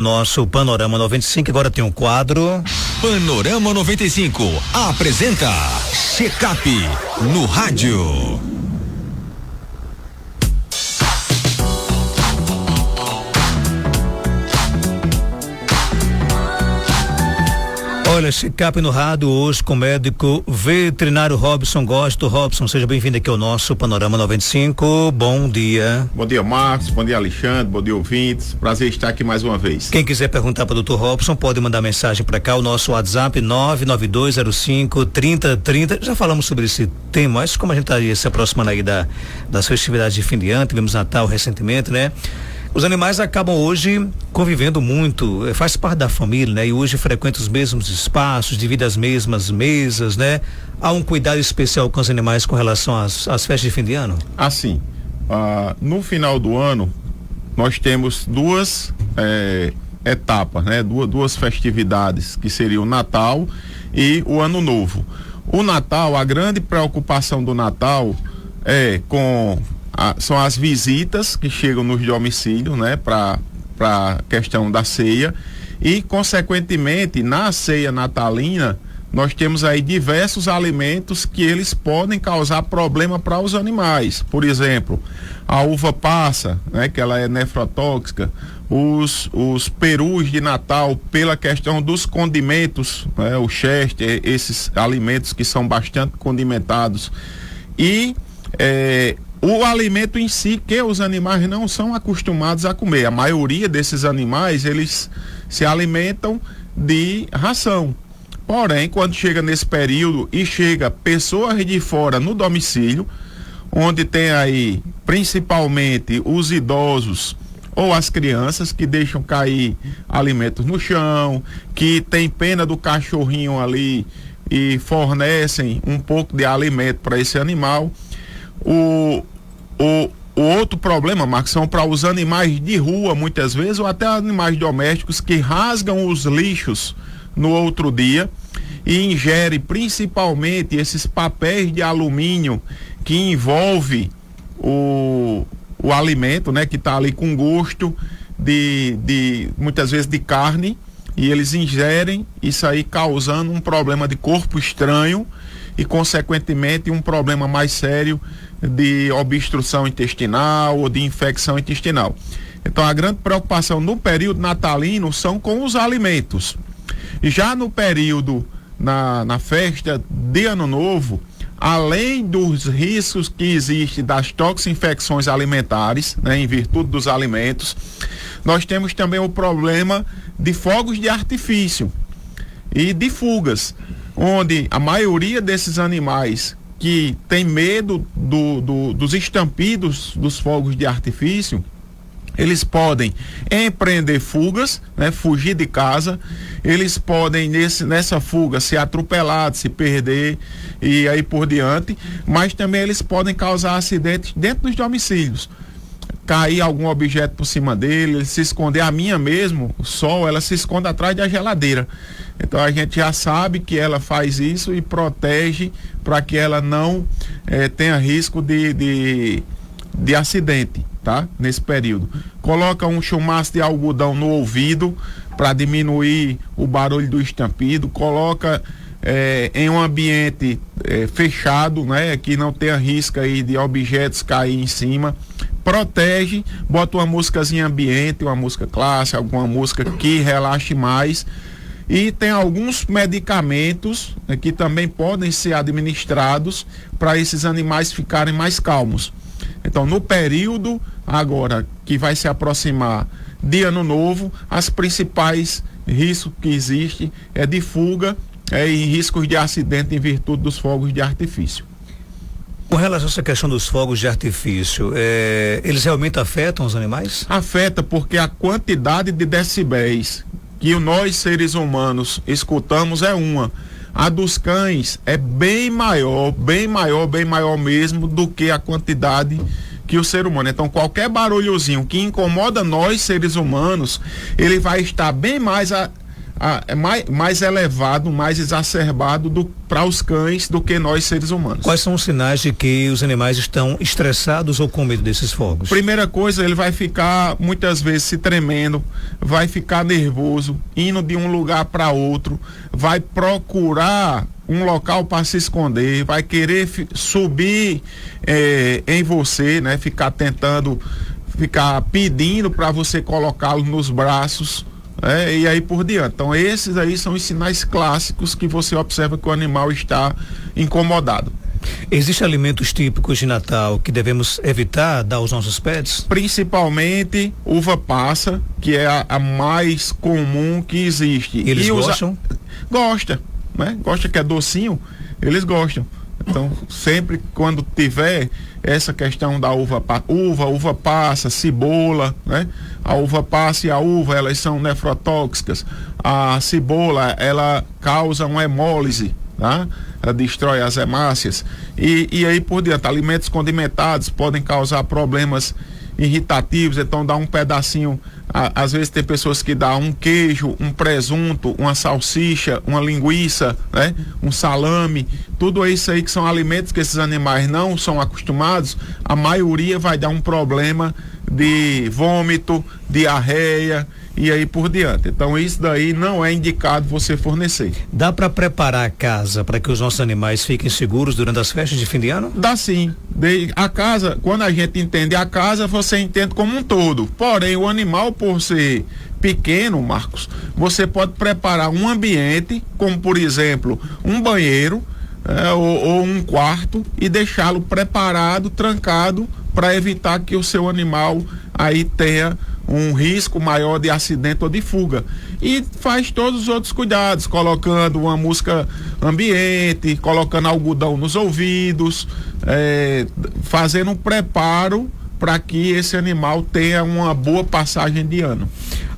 Nosso Panorama 95 agora tem um quadro. Panorama 95 apresenta Checkup no rádio. Olha, Checkup no rádio hoje com o médico veterinário Robson Gosto. Robson, seja bem-vindo aqui ao nosso Panorama 95. Bom dia. Bom dia, Marcos. Bom dia, Alexandre. Bom dia, ouvintes. Prazer estar aqui mais uma vez. Quem quiser perguntar para o Dr. Robson pode mandar mensagem para cá. O nosso WhatsApp 99205-3030. Já falamos sobre esse tema, mas como a gente está se aproximando aí das festividades de fim de ano, tivemos Natal recentemente, né? Os animais acabam hoje convivendo muito, faz parte da família, né? E hoje frequentam os mesmos espaços, dividem as mesmas mesas, né? Há um cuidado especial com os animais com relação às festas de fim de ano? Assim, no final do ano, nós temos duas etapas, né? Duas festividades, que seriam o Natal e o Ano Novo. O Natal, a grande preocupação do Natal são as visitas que chegam nos domicílios, né, para questão da ceia, e consequentemente na ceia natalina nós temos aí diversos alimentos que eles podem causar problema para os animais. Por exemplo, a uva passa, né, que ela é nefrotóxica, os perus de Natal, pela questão dos condimentos, né, o Chester, esses alimentos que são bastante condimentados, e o alimento em si, que os animais não são acostumados a comer. A maioria desses animais, eles se alimentam de ração. Porém, quando chega nesse período e chega pessoas de fora no domicílio, onde tem aí principalmente os idosos ou as crianças que deixam cair alimentos no chão, que tem pena do cachorrinho ali e fornecem um pouco de alimento para esse animal. O outro problema, Marcos, são para os animais de rua, muitas vezes, ou até animais domésticos que rasgam os lixos no outro dia e ingerem principalmente esses papéis de alumínio que envolve o alimento, né, que está ali com gosto de muitas vezes de carne, e eles ingerem isso aí, causando um problema de corpo estranho e consequentemente um problema mais sério de obstrução intestinal ou de infecção intestinal. Então a grande preocupação no período natalino são com os alimentos. E já no período na festa de Ano Novo, além dos riscos que existem das toxinfecções alimentares, né, em virtude dos alimentos, nós temos também o problema de fogos de artifício e de fugas, onde a maioria desses animais que tem medo dos estampidos dos fogos de artifício, eles podem empreender fugas, né, fugir de casa, eles podem nessa fuga ser atropelados, se perder e aí por diante, mas também eles podem causar acidentes dentro dos domicílios. Cair algum objeto por cima dele, ele se esconder. A minha mesmo, o Sol, ela se esconde atrás da geladeira. Então a gente já sabe que ela faz isso e protege para que ela não tenha risco de acidente, tá? Nesse período. Coloca um chumaço de algodão no ouvido para diminuir o barulho do estampido. Coloca em um ambiente fechado, né? Que não tenha risco aí de objetos cair em cima. Protege, bota uma músicazinha ambiente, uma música clássica, alguma música que relaxe mais. E tem alguns medicamentos, né, que também podem ser administrados para esses animais ficarem mais calmos. Então, no período agora que vai se aproximar de Ano Novo, as principais riscos que existem é de fuga e riscos de acidente em virtude dos fogos de artifício. Com relação a essa questão dos fogos de artifício, eles realmente afetam os animais? Afeta, porque a quantidade de decibéis que nós seres humanos escutamos é uma. A dos cães é bem maior mesmo do que a quantidade que o ser humano. Então qualquer barulhozinho que incomoda nós seres humanos, ele vai estar bem mais é mais elevado, mais exacerbado para os cães do que nós seres humanos. Quais são os sinais de que os animais estão estressados ou com medo desses fogos? Primeira coisa, ele vai ficar muitas vezes se tremendo, vai ficar nervoso, indo de um lugar para outro, vai procurar um local para se esconder, vai querer subir em você, né? Ficar pedindo para você colocá-lo nos braços. E aí por diante. Então esses aí são os sinais clássicos que você observa que o animal está incomodado. Existem alimentos típicos de Natal que devemos evitar dar aos nossos pets? Principalmente uva passa, que é a mais comum que existe. Eles gostam? Gosta, né? Gosta, que é docinho, eles gostam. Então, sempre quando tiver essa questão da uva passa, cebola, né? A uva passa e a uva, elas são nefrotóxicas. A cebola, ela causa uma hemólise, tá? Ela destrói as hemácias. E aí por diante, alimentos condimentados podem causar problemas irritativos, então dá um pedacinho, às vezes tem pessoas que dá um queijo, um presunto, uma salsicha, uma linguiça, né? Um salame, tudo isso aí que são alimentos que esses animais não são acostumados, a maioria vai dar um problema de vômito, diarreia e aí por diante. Então isso daí não é indicado você fornecer. Dá para preparar a casa para que os nossos animais fiquem seguros durante as festas de fim de ano? Dá sim. A casa, quando a gente entende a casa, você entende como um todo. Porém, o animal, por ser pequeno, Marcos, você pode preparar um ambiente, como por exemplo, um banheiro ou um quarto, e deixá-lo preparado, trancado, para evitar que o seu animal aí tenha um risco maior de acidente ou de fuga. E faz todos os outros cuidados, colocando uma música ambiente, colocando algodão nos ouvidos, fazendo um preparo para que esse animal tenha uma boa passagem de ano.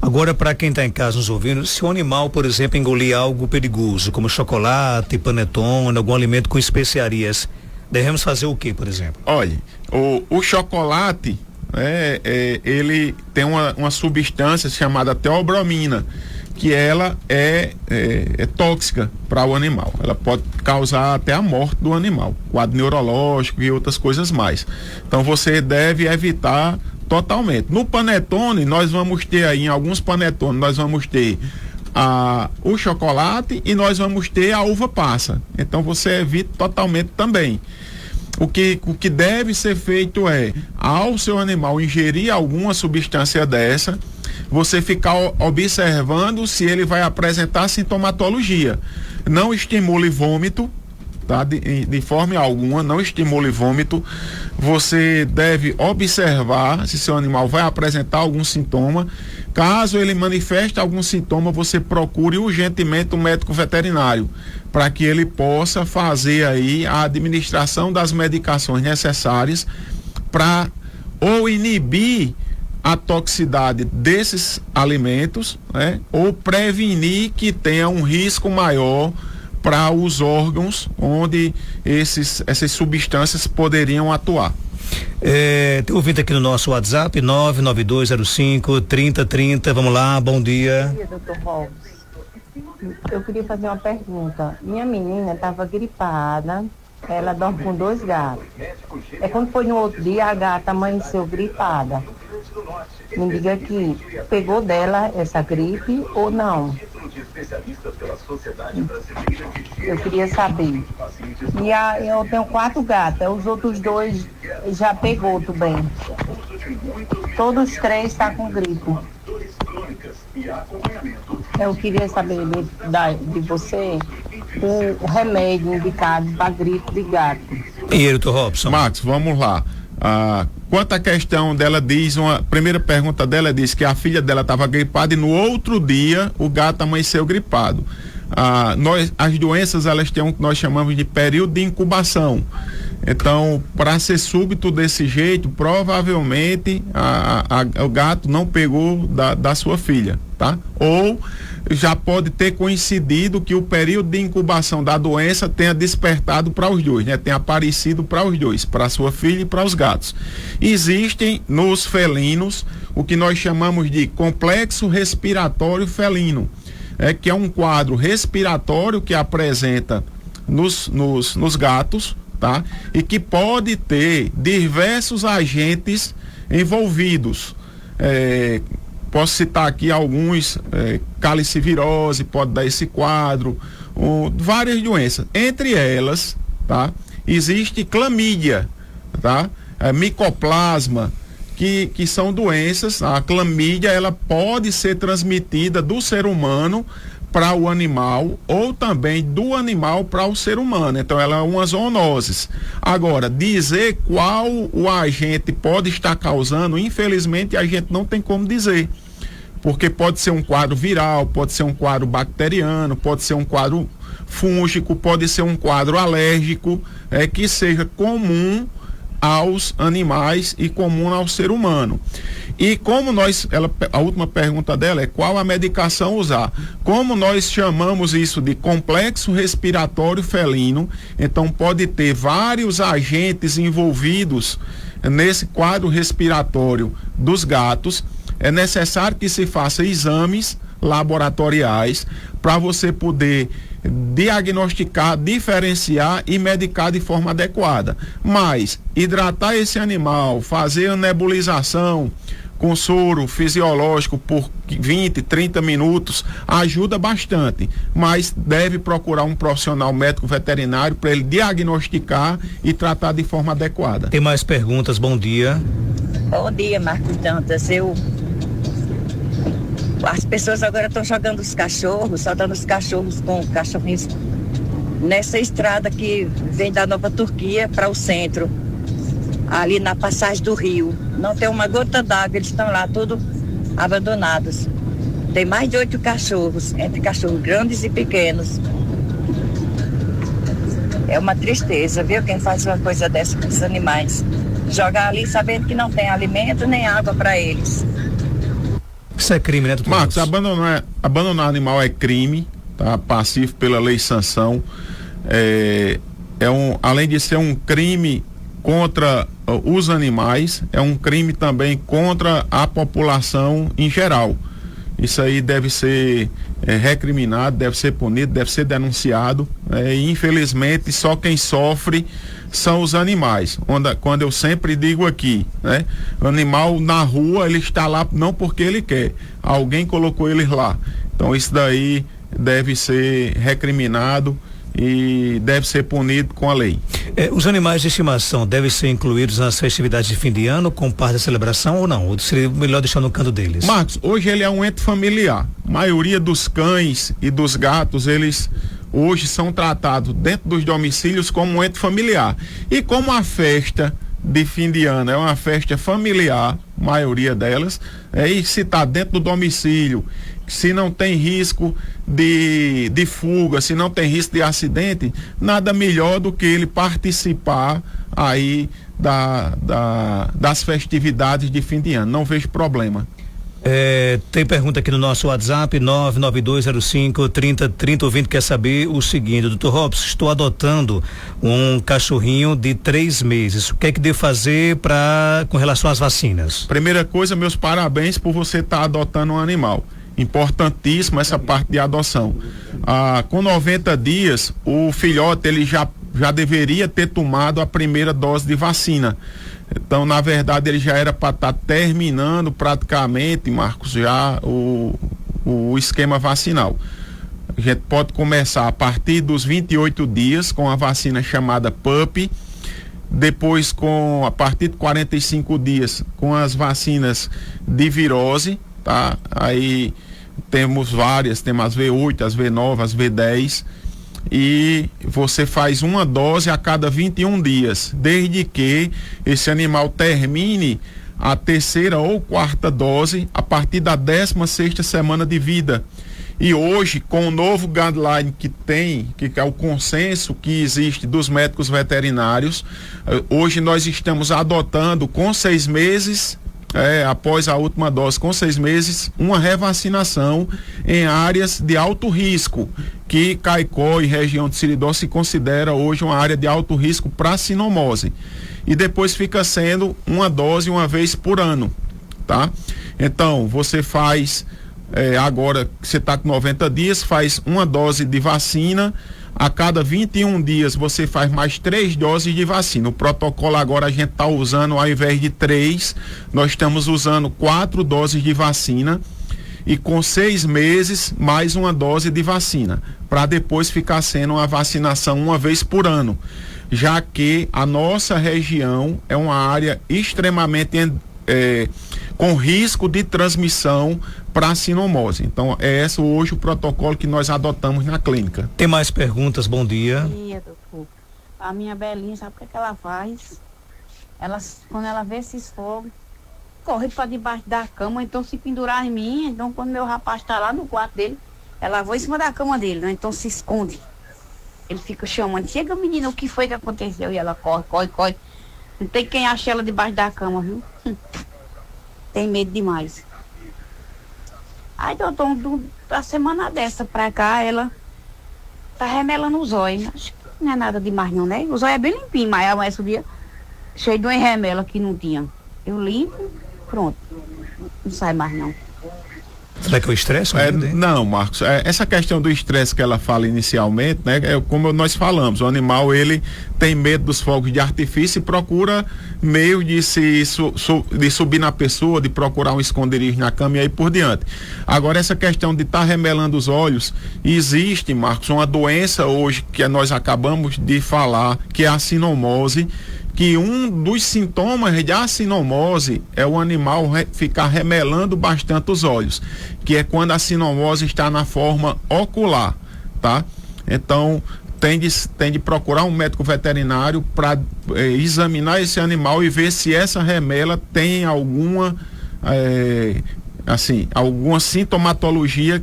Agora, para quem está em casa nos ouvindo, se o animal, por exemplo, engolir algo perigoso, como chocolate, panetone, algum alimento com especiarias, devemos fazer o que, por exemplo? Olha, o chocolate, ele tem uma substância chamada teobromina, que ela é tóxica para o animal. Ela pode causar até a morte do animal, quadro neurológico e outras coisas mais. Então você deve evitar totalmente. No panetone, nós vamos ter aí, em alguns panetones, nós vamos ter o chocolate e nós vamos ter a uva passa. Então você evita totalmente também. O que deve ser feito ao seu animal ingerir alguma substância dessa, você ficar observando se ele vai apresentar sintomatologia. Não estimule vômito, tá? De forma alguma, não estimule vômito. Você deve observar se seu animal vai apresentar algum sintoma. Caso ele manifeste algum sintoma, você procure urgentemente um médico veterinário, para que ele possa fazer aí a administração das medicações necessárias para ou inibir a toxicidade desses alimentos, né? Ou prevenir que tenha um risco maior para os órgãos onde essas substâncias poderiam atuar. Tem ouvinte aqui no nosso WhatsApp, 99205-3030. Vamos lá, bom dia. Bom dia, Dr. Robson. Eu queria fazer uma pergunta. Minha menina estava gripada, ela dorme com 2 gatos. Quando foi no outro dia, a gata amanheceu gripada. Me diga aqui, pegou dela essa gripe ou não? Eu queria saber. Eu tenho 4 gatas, os outros 2 já pegou também. Todos 3 estão com gripe. Eu queria saber de você o remédio indicado para gripe de gato. E Dr. Robson? Max, vamos lá. Quanto à questão dela, primeira pergunta dela diz que a filha dela estava gripada e no outro dia o gato amanheceu gripado. As doenças, elas têm o que nós chamamos de período de incubação. Então, para ser súbito desse jeito, provavelmente o gato não pegou da sua filha, tá? Ou já pode ter coincidido que o período de incubação da doença tenha despertado para os dois, né? Tenha aparecido para os dois, para a sua filha e para os gatos. Existem nos felinos o que nós chamamos de complexo respiratório felino. que é um quadro respiratório que apresenta nos gatos, tá? E que pode ter diversos agentes envolvidos. Posso citar aqui alguns, calicivirose pode dar esse quadro, várias doenças. Entre elas, tá? Existe clamídia, tá? Micoplasma, que são doenças. A clamídia, ela pode ser transmitida do ser humano para o animal ou também do animal para o ser humano. Então ela é uma zoonose. Agora, dizer qual o agente pode estar causando, infelizmente a gente não tem como dizer. Porque pode ser um quadro viral, pode ser um quadro bacteriano, pode ser um quadro fúngico, pode ser um quadro alérgico, que seja comum aos animais e comum ao ser humano. E como a última pergunta dela é qual a medicação usar. Como nós chamamos isso de complexo respiratório felino, então pode ter vários agentes envolvidos nesse quadro respiratório dos gatos. É necessário que se faça exames laboratoriais para você poder diagnosticar, diferenciar e medicar de forma adequada. Mas hidratar esse animal, fazer a nebulização com soro fisiológico por 20, 30 minutos ajuda bastante, mas deve procurar um profissional médico veterinário para ele diagnosticar e tratar de forma adequada. Tem mais perguntas? Bom dia. Bom dia, Marcos Dantas. As pessoas agora estão jogando os cachorros, soltando os cachorros com cachorrinhos nessa estrada que vem da Nova Turquia para o centro, ali na passagem do rio. Não tem uma gota d'água, eles estão lá todos abandonados. Tem mais de 8 cachorros, entre cachorros grandes e pequenos. É uma tristeza, viu? Quem faz uma coisa dessa com os animais. Jogar ali sabendo que não tem alimento nem água para eles. Isso é crime, né, doutor Marcos? Abandonar animal é crime, tá? Passivo pela lei sanção. Além de ser um crime contra os animais, é um crime também contra a população em geral. Isso aí deve ser recriminado, deve ser punido, deve ser denunciado. E infelizmente só quem sofre são os animais. Quando eu sempre digo aqui, né? O animal na rua, ele está lá não porque ele quer, alguém colocou ele lá. Então isso daí deve ser recriminado e deve ser punido com a lei. Os animais de estimação devem ser incluídos nas festividades de fim de ano com parte da celebração ou não? Ou seria melhor deixar no canto deles? Marcos, hoje ele é um ente familiar. A maioria dos cães e dos gatos, eles hoje são tratados dentro dos domicílios como um ente familiar. E como a festa de fim de ano é uma festa familiar, maioria delas, e se está dentro do domicílio, se não tem risco de fuga, se não tem risco de acidente, nada melhor do que ele participar aí das festividades de fim de ano. Não vejo problema. Tem pergunta aqui no nosso WhatsApp 992053030. Ouvinte quer saber o seguinte: doutor Robson, estou adotando um cachorrinho de 3 meses, o que é que devo fazer com relação às vacinas? Primeira coisa, meus parabéns por você estar adotando um animal. Importantíssimo essa parte de adoção. Com 90 dias o filhote ele já deveria ter tomado a primeira dose de vacina. Então, na verdade, ele já era para estar terminando praticamente, Marcos, já o esquema vacinal. A gente pode começar a partir dos 28 dias com a vacina chamada PUP, depois a partir de 45 dias com as vacinas de virose, tá? Aí temos várias, temos as V8, as V9, as V10, e você faz uma dose a cada 21 dias, desde que esse animal termine a 3ª ou 4ª dose a partir da 16ª semana de vida. E hoje, com o novo guideline que é o consenso que existe dos médicos veterinários, hoje nós estamos adotando com 6 meses, após a última dose, com 6 meses, uma revacinação em áreas de alto risco, que Caicó e região de Seridó se considera hoje uma área de alto risco para sinomose. E depois fica sendo uma dose uma vez por ano, tá? Então, você faz agora que você está com 90 dias, faz uma dose de vacina. A cada 21 dias você faz mais 3 doses de vacina. O protocolo agora a gente está usando, ao invés de 3, nós estamos usando 4 doses de vacina e com 6 meses mais uma dose de vacina, para depois ficar sendo uma vacinação uma vez por ano, já que a nossa região é uma área extremamente com risco de transmissão para a sinomose. Então, é esse hoje o protocolo que nós adotamos na clínica. Tem mais perguntas? Bom dia. Bom dia, doutor. A minha Belinha, sabe o que ela faz? Quando ela vê esses fogos, corre para debaixo da cama, então se pendurar em mim, então quando meu rapaz está lá no quarto dele, ela vai em cima da cama dele, né? Então se esconde. Ele fica chamando, chega menina, o que foi que aconteceu? E ela corre. Não tem quem ache ela debaixo da cama, viu? Tem medo demais. Aí, doutor, a semana dessa pra cá, ela tá remelando os olhos. Acho que não é nada demais não, né? Os olhos é bem limpinho, mas amanhã o dia cheio de uma remela que não tinha. Eu limpo, pronto. Não sai mais não. Será que é o estresse? Não, Marcos, essa questão do estresse que ela fala inicialmente, né, como nós falamos, o animal ele tem medo dos fogos de artifício e procura meio de de subir na pessoa, de procurar um esconderijo na cama e aí por diante. Agora, essa questão de estar remelando os olhos, existe, Marcos, uma doença hoje que nós acabamos de falar, que é a sinomose, que um dos sintomas da sinomose é o animal ficar remelando bastante os olhos, que é quando a sinomose está na forma ocular, tá? Então, tem de procurar um médico veterinário para examinar esse animal e ver se essa remela tem alguma alguma sintomatologia,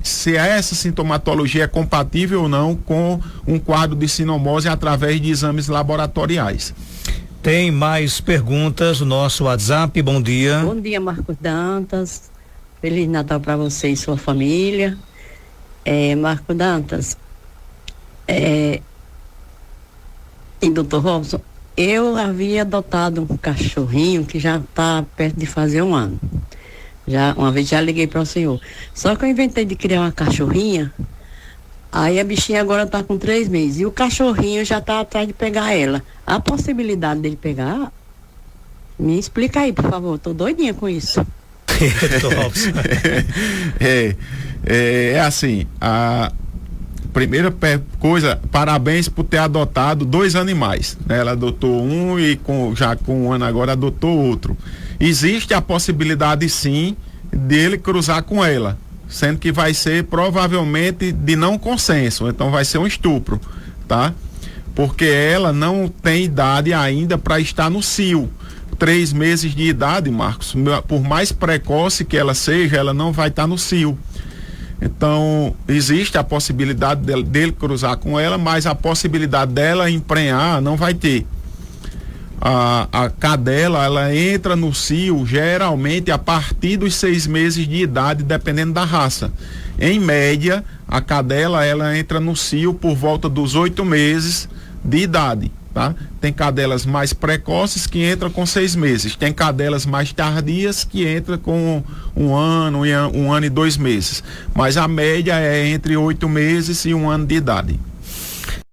se essa sintomatologia é compatível ou não com um quadro de sinomose através de exames laboratoriais. Tem mais perguntas no nosso WhatsApp. Bom dia. Bom dia, Marcos Dantas. Feliz Natal para você e sua família. Marcos Dantas, e Dr. Robson, eu havia adotado um cachorrinho que já está perto de fazer 1 ano. Uma vez já liguei para o senhor. Só que eu inventei de criar uma cachorrinha, aí a bichinha agora está com 3 meses. E o cachorrinho já está atrás de pegar ela. A possibilidade dele pegar, me explica aí, por favor. Tô doidinha com isso. Assim, a primeira coisa, parabéns por ter adotado 2 animais, né? Ela adotou um e já com 1 ano agora adotou outro. Existe a possibilidade sim dele cruzar com ela, sendo que vai ser provavelmente de não consenso, então vai ser um estupro, tá? Porque ela não tem idade ainda para estar no cio. 3 meses de idade, Marcos, por mais precoce que ela seja, ela não vai estar no cio. Então, existe a possibilidade dele cruzar com ela, mas a possibilidade dela emprenhar não vai ter. A cadela, ela entra no cio geralmente a partir dos 6 meses de idade, dependendo da raça. Em média, a cadela, ela entra no cio por volta dos 8 meses de idade, tá? Tem cadelas mais precoces que entram com 6 meses. Tem cadelas mais tardias que entram com 1 ano, 1 ano e 2 meses. Mas a média é entre 8 meses e 1 ano de idade.